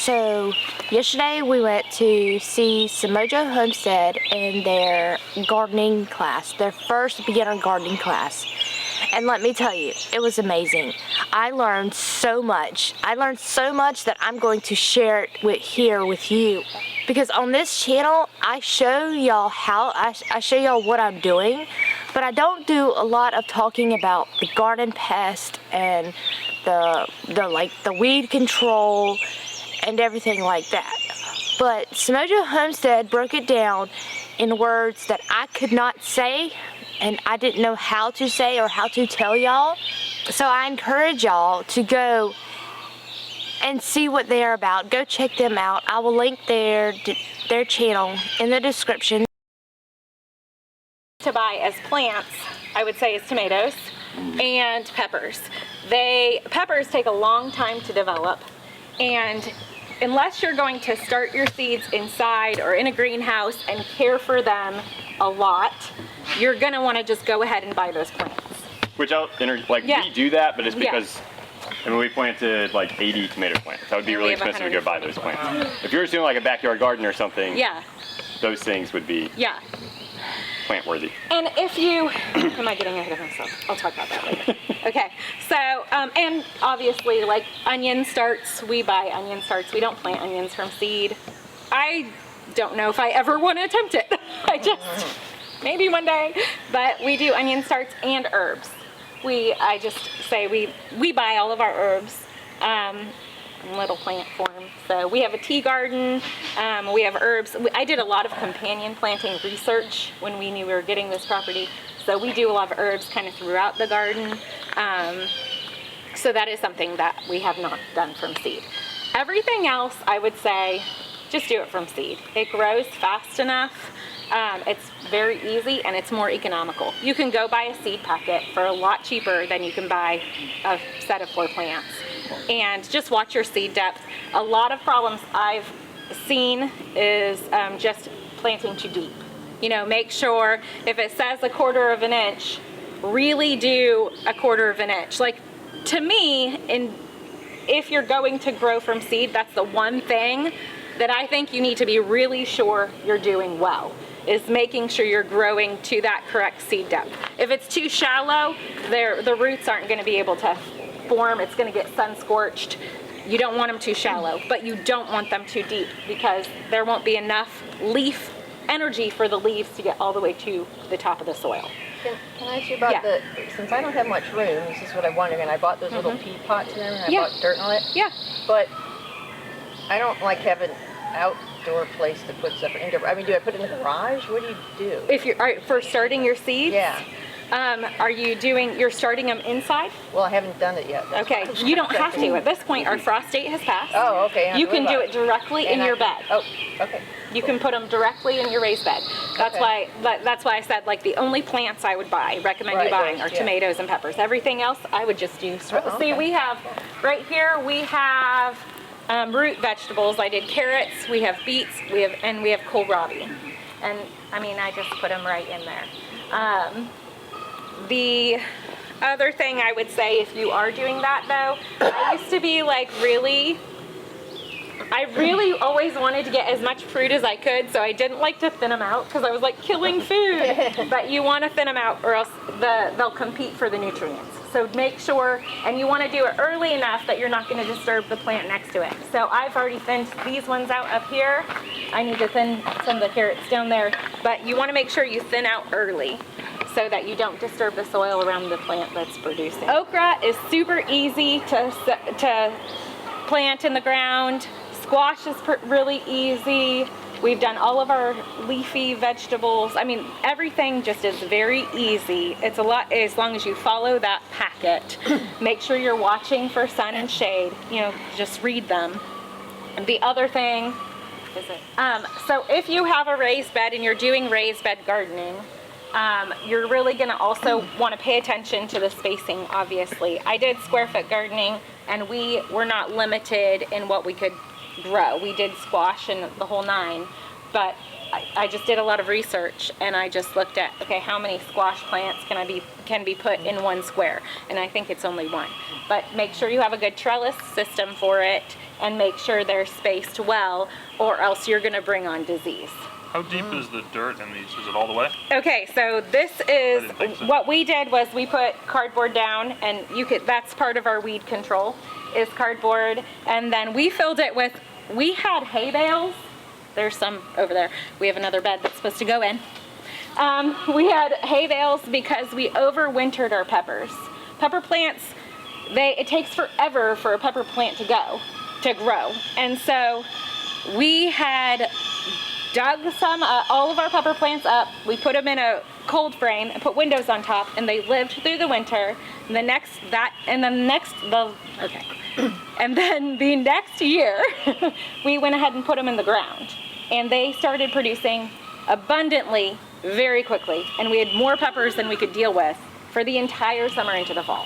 So yesterday we went to see Semojo Homestead in their gardening class, their first beginner gardening class. And let me tell you, it was amazing. I learned so much. I learned so much that I'm going to share it here with you. Because on this channel, I show y'all I show y'all what I'm doing, but I don't do a lot of talking about the garden pest and the weed control and everything like that. But Semojo Homestead broke it down in words that I could not say and I didn't know how to say or how to tell y'all. So I encourage y'all to go and see what they're about. Go check them out. I will link their channel in the description. To buy as plants, I would say, is tomatoes and peppers. Peppers take a long time to develop, and unless you're going to start your seeds inside or in a greenhouse and care for them a lot, you're going to want to just go ahead and buy those plants. Which we do that, but it's because I mean, we planted like 80 tomato plants. That would be really expensive to go buy those plants. If you're just doing like a backyard garden or something, those things would be plant worthy. And if you, am I getting ahead of myself? I'll talk about that later. Okay, so, and obviously like onion starts, we buy onion starts. We don't plant onions from seed. I don't know if I ever want to attempt it. Maybe one day, but we do onion starts and herbs. I just say we buy all of our herbs in little plant form. So we have a tea garden, we have herbs. I did a lot of companion planting research when we knew we were getting this property. So we do a lot of herbs kind of throughout the garden. So that is something that we have not done from seed. Everything else, I would say, just do it from seed. It grows fast enough. It's very easy and it's more economical. You can go buy a seed packet for a lot cheaper than you can buy a set of 4 plants. And just watch your seed depth. A lot of problems I've seen is just planting too deep. You know, make sure if it says 1/4 of an inch, really do 1/4 of an inch. Like, to me, if you're going to grow from seed, that's the one thing that I think you need to be really sure you're doing well, is making sure you're growing to that correct seed depth. If it's too shallow, the roots aren't going to be able to form. It's going to get sun scorched. You don't want them too shallow, but you don't want them too deep because there won't be enough leaf energy for the leaves to get all the way to the top of the soil. Can I ask you about since I don't have much room, this is what I'm wondering, and I bought those little pea pots and everything, I bought dirt and all that. Yeah. But I don't like having outdoor place to put stuff indoor. I mean, do I put it in the garage? What do you do? If you're for starting your seeds? Yeah. You're starting them inside? Well, I haven't done it yet. Okay, you don't have to. At this point, our frost date has passed. Oh, okay. You can do it directly in your bed. Oh, okay. You can put them directly in your raised bed. That's why I said, like, the only plants I would recommend you buying are tomatoes and peppers. Everything else I would just do. See, we have right here. We have root vegetables. I did carrots. We have beets. We have kohlrabi. And I mean, I just put them right in there. The other thing I would say, if you are doing that though, I used to be like I really always wanted to get as much fruit as I could, so I didn't like to thin them out because I was like killing food. But you want to thin them out or else they'll compete for the nutrients. So make sure, and you want to do it early enough that you're not going to disturb the plant next to it. So I've already thinned these ones out up here. I need to thin some of the carrots down there, but you want to make sure you thin out early so that you don't disturb the soil around the plant that's producing. Okra is super easy to plant in the ground. Squash is really easy. We've done all of our leafy vegetables. I mean, everything just is very easy. It's a lot, as long as you follow that packet. Make sure you're watching for sun and shade. You know, just read them. And the other thing is so if you have a raised bed and you're doing raised bed gardening, you're really going to also want to pay attention to the spacing, obviously. I did square foot gardening, and we were not limited in what we could grow. We did squash and the whole 9, but I just did a lot of research, and I just looked at, okay, how many squash plants can be put in 1 square, and I think it's only 1. But make sure you have a good trellis system for it, and make sure they're spaced well, or else you're going to bring on disease. How deep is the dirt in these? Is it all the way? Okay, so this is, what we did was we put cardboard down, and that's part of our weed control, is cardboard, and then we filled it with, we had hay bales. There's some over there. We have another bed that's supposed to go in. We had hay bales because we overwintered our peppers. Pepper plants, it takes forever for a pepper plant to grow. And so we had dug all of our pepper plants up. We put them in a cold frame and put windows on top, and they lived through the winter. And then the next year, we went ahead and put them in the ground, and they started producing abundantly very quickly, and we had more peppers than we could deal with for the entire summer into the fall.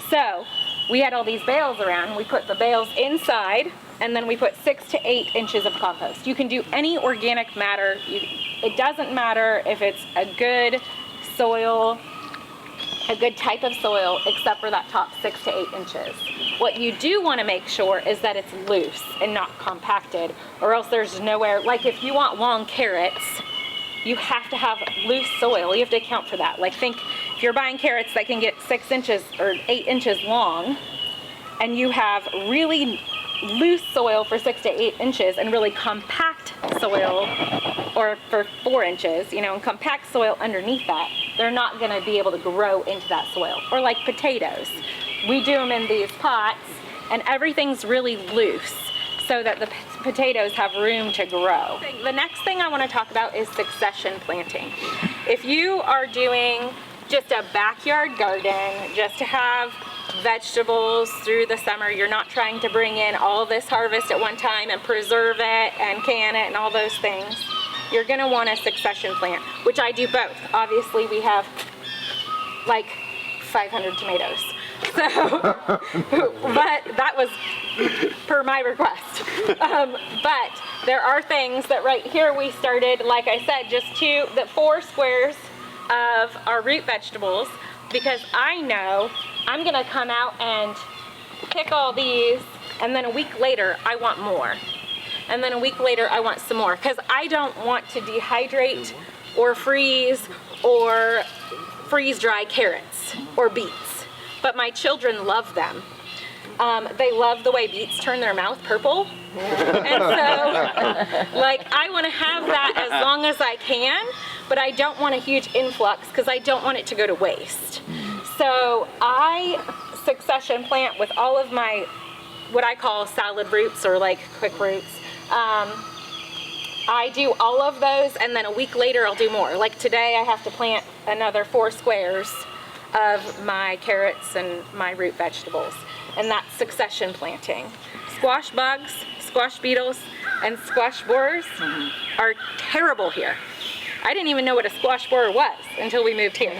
So we had all these bales around. We put the bales inside, and then we put 6 to 8 inches of compost. You can do any organic matter. It doesn't matter if it's a good soil, a good type of soil, except for that top 6 to 8 inches. What you do want to make sure is that it's loose and not compacted, or else there's nowhere, like if you want long carrots, you have to have loose soil. You have to account for that. Like think, if you're buying carrots that can get 6 inches or 8 inches long, and you have really loose soil for 6 to 8 inches and really compact soil or for 4 inches, and compact soil underneath that, they're not going to be able to grow into that soil. Or like potatoes. We do them in these pots, and everything's really loose so that the potatoes have room to grow. The next thing I want to talk about is succession planting. If you are doing just a backyard garden, just to have vegetables through the summer, you're not trying to bring in all this harvest at one time and preserve it and can it and all those things, you're going to want a succession plant, which I do both. Obviously we have like 500 tomatoes. So, but that was per my request. But there are things that right here we started, like I said, just 4 squares of our root vegetables, because I know I'm gonna come out and pick all these, and then a week later I want more. And then a week later I want some more, because I don't want to dehydrate or freeze dry carrots or beets. But my children love them. They love the way beets turn their mouth purple. And so, like, I want to have that as long as I can, but I don't want a huge influx because I don't want it to go to waste. So I succession plant with all of my, what I call salad roots or like quick roots. I do all of those, and then a week later I'll do more. Like today I have to plant another 4 squares of my carrots and my root vegetables, and that's succession planting. Squash bugs, squash beetles, and squash borers are terrible here. I didn't even know what a squash borer was until we moved here.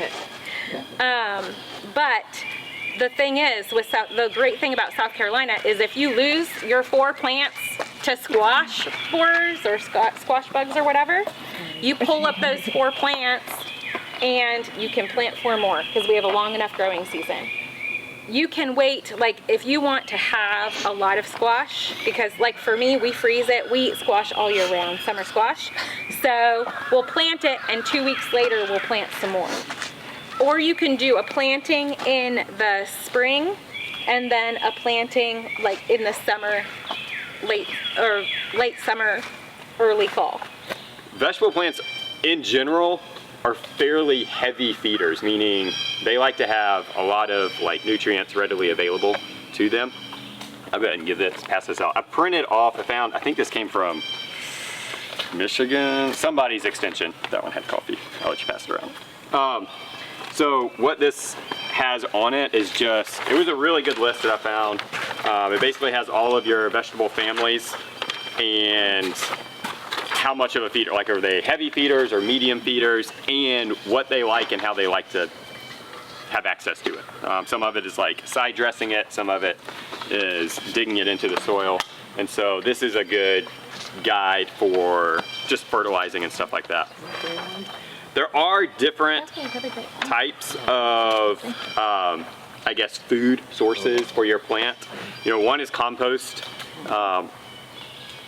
But the thing is, the great thing about South Carolina is if you lose your 4 plants to squash borers or squash bugs or whatever, you pull up those 4 plants and you can plant 4 more because we have a long enough growing season. You can wait, like if you want to have a lot of squash, because like for me, we freeze it, we eat squash all year round, summer squash. So we'll plant it and 2 weeks later we'll plant some more. Or you can do a planting in the spring and then a planting like in the summer, late summer, early fall. Vegetable plants in general are fairly heavy feeders, meaning they like to have a lot of like nutrients readily available to them. I'll go ahead and pass this out. I printed off, I think this came from Michigan, somebody's extension. That one had coffee. I'll let you pass it around. So what this has on it is it was a really good list that I found. It basically has all of your vegetable families and how much of a feeder, like are they heavy feeders or medium feeders, and what they like and how they like to have access to it. Some of it is like side dressing it, some of it is digging it into the soil, and so this is a good guide for just fertilizing and stuff like that. There are different types of, I guess, food sources for your plant. One is compost,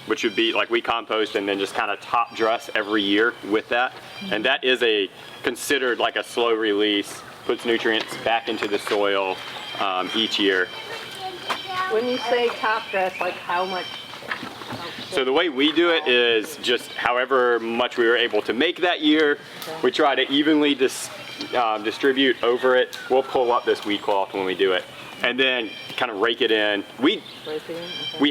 which would be like we compost and then just kind of top dress every year with that. And that is considered like a slow release, puts nutrients back into the soil each year. When you say top dress, like how much? So the way we do it is just however much we were able to make that year, we try to evenly distribute over it. We'll pull up this weed cloth when we do it and then kind of rake it in. We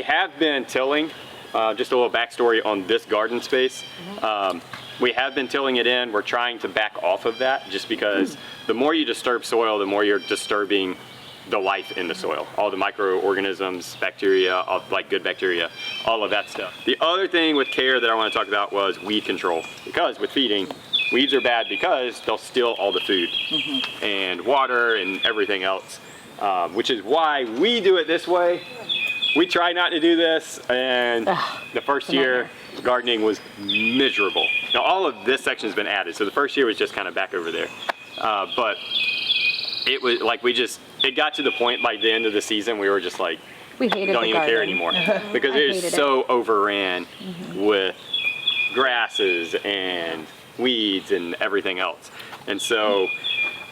have been tilling, just a little backstory on this garden space. We have been tilling it in. We're trying to back off of that just because the more you disturb soil, the more you're disturbing the life in the soil, all the microorganisms, bacteria, like good bacteria, all of that stuff. The other thing with care that I want to talk about was weed control, because with feeding, weeds are bad because they'll steal all the food and water and everything else, which is why we do it this way. We try not to do this, and the first year gardening was miserable. Now all of this section has been added, so the first year was just kind of back over there, but it was like it got to the point by the end of the season we were just like, we don't even care anymore because it was so overran with grasses and weeds and everything else. And so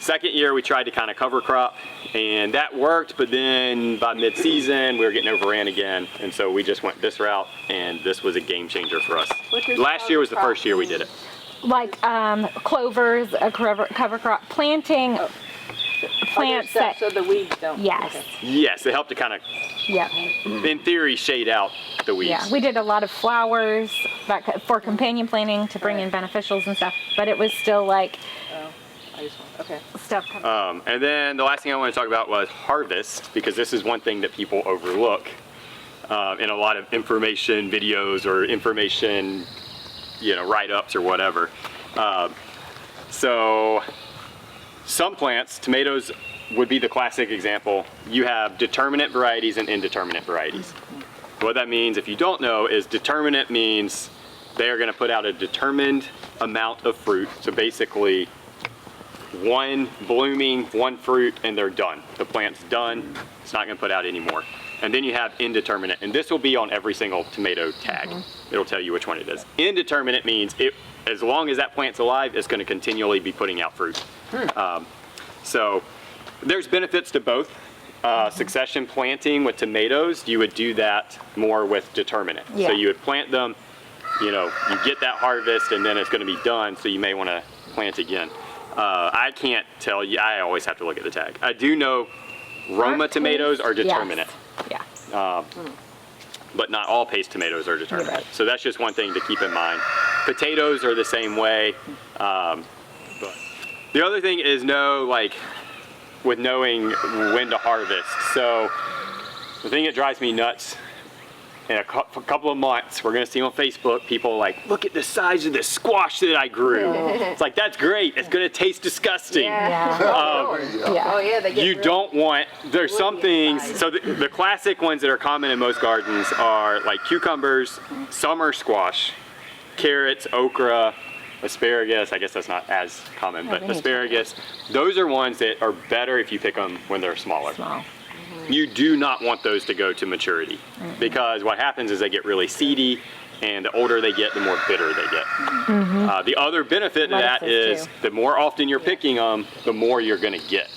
second year we tried to kind of cover crop, and that worked, but then by mid-season we were getting overran again, and so we just went this route, and this was a game changer for us. Last year was the first year we did it. Like clovers, a cover crop, planting plants stuff so the weeds don't. Yes. Okay. Yes, they help to kind of, in theory, shade out the weeds. Yeah, we did a lot of flowers for companion planting to bring in beneficials and stuff, but it was still like stuff coming. And then the last thing I want to talk about was harvest, because this is one thing that people overlook in a lot of information videos or information, write-ups or whatever. So some plants, tomatoes would be the classic example. You have determinate varieties and indeterminate varieties. What that means, if you don't know, is determinate means they are going to put out a determined amount of fruit. So basically, one blooming, one fruit, and they're done. The plant's done. It's not going to put out any more. And then you have indeterminate, and this will be on every single tomato tag. It'll tell you which one it is. Indeterminate means as long as that plant's alive, it's going to continually be putting out fruit. So there's benefits to both. Succession planting with tomatoes, you would do that more with determinate. So you would plant them, you get that harvest, and then it's going to be done, so you may want to plant again. I can't tell you, I always have to look at the tag. I do know Roma tomatoes are determinate. But not all paste tomatoes are determinate. Right. So that's just one thing to keep in mind. Potatoes are the same way. But the other thing is with knowing when to harvest. So the thing that drives me nuts, in a couple of months, we're going to see on Facebook people like, look at the size of this squash that I grew. It's like, that's great. It's going to taste disgusting. They get don't want, there's some things, so the classic ones that are common in most gardens are like cucumbers, summer squash, carrots, okra, asparagus. I guess that's not as common, but asparagus. Those are ones that are better if you pick them when they're smaller. You do not want those to go to maturity, because what happens is they get really seedy, and the older they get, the more bitter they get. The other benefit of that is the more often you're picking them, the more you're going to get.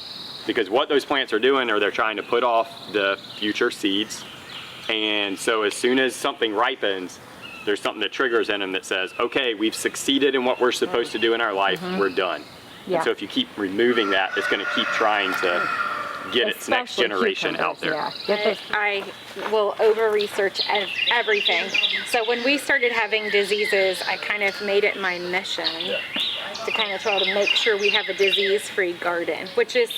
Because what those plants are doing are they're trying to put off the future seeds, and so as soon as something ripens, there's something that triggers in them that says, okay, we've succeeded in what we're supposed to do in our life, we're done. And so if you keep removing that, it's going to keep trying to get its next generation out there. I will over-research everything. So when we started having diseases, I kind of made it my mission to kind of try to make sure we have a disease-free garden, which is,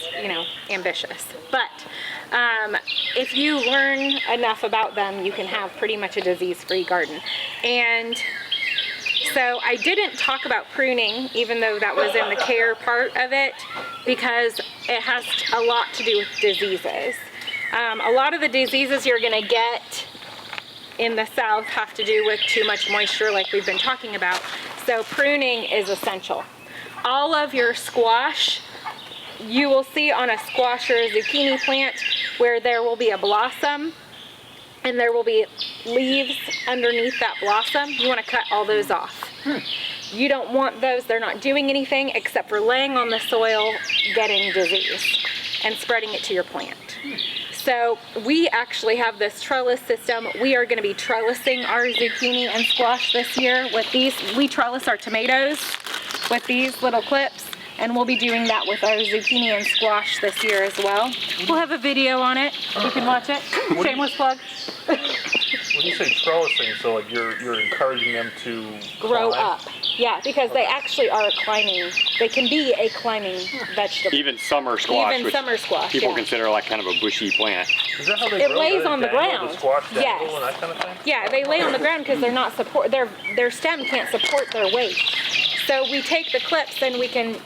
ambitious. But if you learn enough about them, you can have pretty much a disease-free garden. And so I didn't talk about pruning, even though that was in the care part of it, because it has a lot to do with diseases. A lot of the diseases you're going to get in the south have to do with too much moisture, like we've been talking about. So pruning is essential. All of your squash, you will see on a squash or a zucchini plant where there will be a blossom. and there will be leaves underneath that blossom, you want to cut all those off. You don't want those. They're not doing anything except for laying on the soil, getting disease, and spreading it to your plant. So we actually have this trellis system. We are going to be trellising our zucchini and squash this year with these. We trellis our tomatoes with these little clips, and we'll be doing that with our zucchini and squash this year as well. We'll have a video on it. You can watch it. Shameless plug. When you say trellising, so like you're encouraging them to Grow climb? up. Yeah, because they actually are climbing. They can be a climbing vegetable. Even summer squash, Even which summer squash, people yeah. consider like kind of a bushy plant. Is that how they It grow? lays Do they on the dangle, ground. The squash dangle Yes. and that kind of thing? Yeah, they lay on the ground because they're not support. Their stem can't support their weight. So we take the clips and we can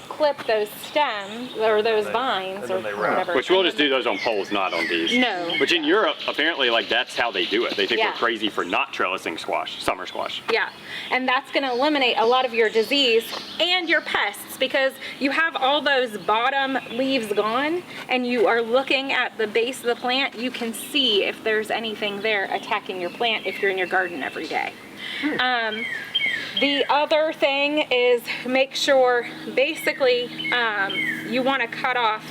clip those stems or those vines and or then they wrap. whatever. Which we'll just do those on poles, not on these. No. Which in Europe, apparently, like that's how they do it. They think Yeah. we're crazy for not trellising squash, summer squash. Yeah, and that's going to eliminate a lot of your disease and your pests because you have all those bottom leaves gone and you are looking at the base of the plant. You can see if there's anything there attacking your plant if you're in your garden every day. The other thing is make sure, basically, you want to cut off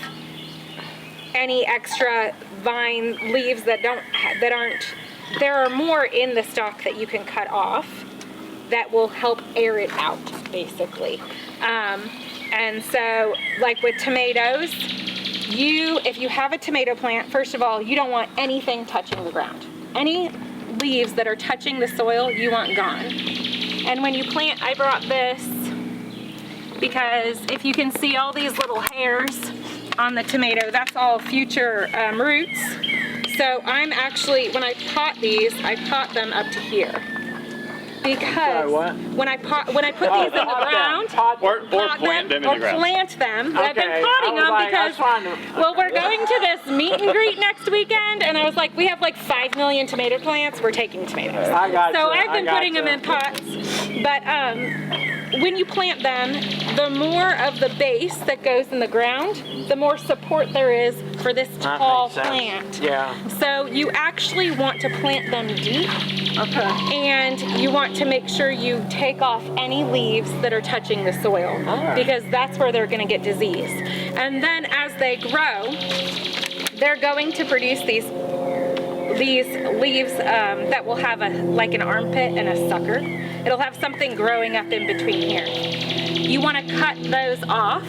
any extra vine leaves that aren't. There are more in the stalk that you can cut off that will help air it out, basically. And so, like with tomatoes, if you have a tomato plant, first of all, you don't want anything touching the ground. Any leaves that are touching the soil, you want gone. And when you plant, I brought this because if you can see all these little hairs on the tomato, that's all future roots. So I'm actually, when I pot these, I pot them up to here. Because when I put these in the ground, Or plant them in the ground. plant them. I've been potting them because, well, we're going to this meet and greet next weekend, and I was like, we have like 5 million tomato plants. We're taking tomatoes. So I've been putting them in pots. But when you plant them, the more of the base that goes in the ground, the more support there is for this tall plant. Yeah. So you actually want to plant them deep. Okay. And you want to make sure you take off any leaves that are touching the soil because that's where they're going to get disease. And then as they grow, they're going to produce these leaves that will have like an armpit and a sucker. It'll have something growing up in between here. You want to cut those off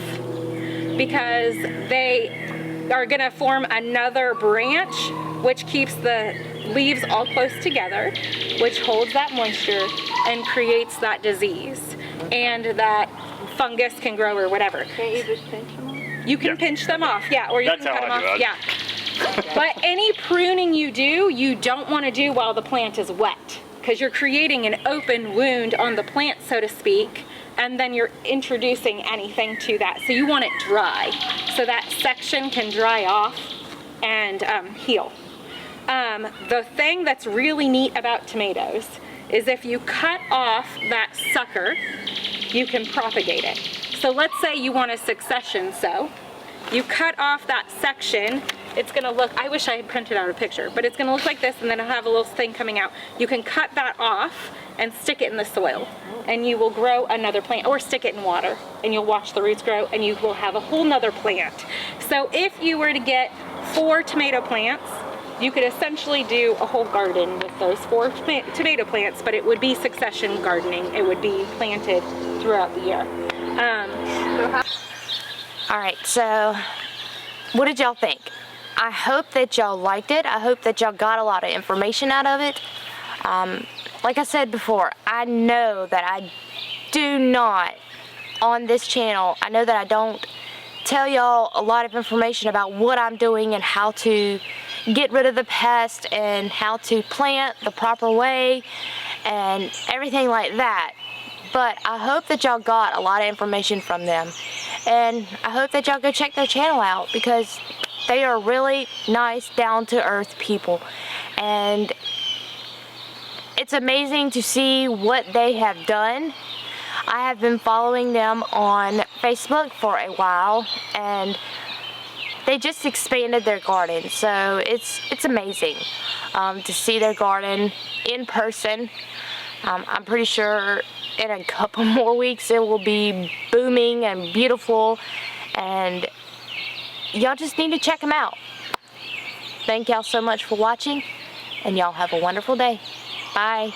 because they are going to form another branch which keeps the leaves all close together, which holds that moisture and creates that disease. And that fungus can grow or whatever. Can't you just pinch them off? You can pinch them off, yeah, or you That's can cut them how I off, do it. yeah. But any pruning you do, you don't want to do while the plant is wet, because you're creating an open wound on the plant, so to speak, and then you're introducing anything to that. So you want it dry, so that section can dry off and heal. The thing that's really neat about tomatoes is if you cut off that sucker, you can propagate it. So let's say you want a succession sow. You cut off that section, it's gonna look, I wish I had printed out a picture, but it's gonna look like this and then it'll have a little thing coming out. You can cut that off and stick it in the soil and you will grow another plant, or stick it in water and you'll watch the roots grow and you will have a whole nother plant. So if you were to get 4 tomato plants, you could essentially do a whole garden with those 4 tomato plants, but it would be succession gardening. It would be planted throughout the year. All right, so what did y'all think? I hope that y'all liked it. I hope that y'all got a lot of information out of it. Like I said before, I know that I do not, on this channel, I know that I don't tell y'all a lot of information about what I'm doing and how to get rid of the pest and how to plant the proper way and everything like that. But I hope that y'all got a lot of information from them. And I hope that y'all go check their channel out because they are really nice, down-to-earth people. And it's amazing to see what they have done. I have been following them on Facebook for a while, and they just expanded their garden, so it's amazing to see their garden in person. I'm pretty sure in a couple more weeks it will be booming and beautiful, and y'all just need to check them out. Thank y'all so much for watching, and y'all have a wonderful day. Bye.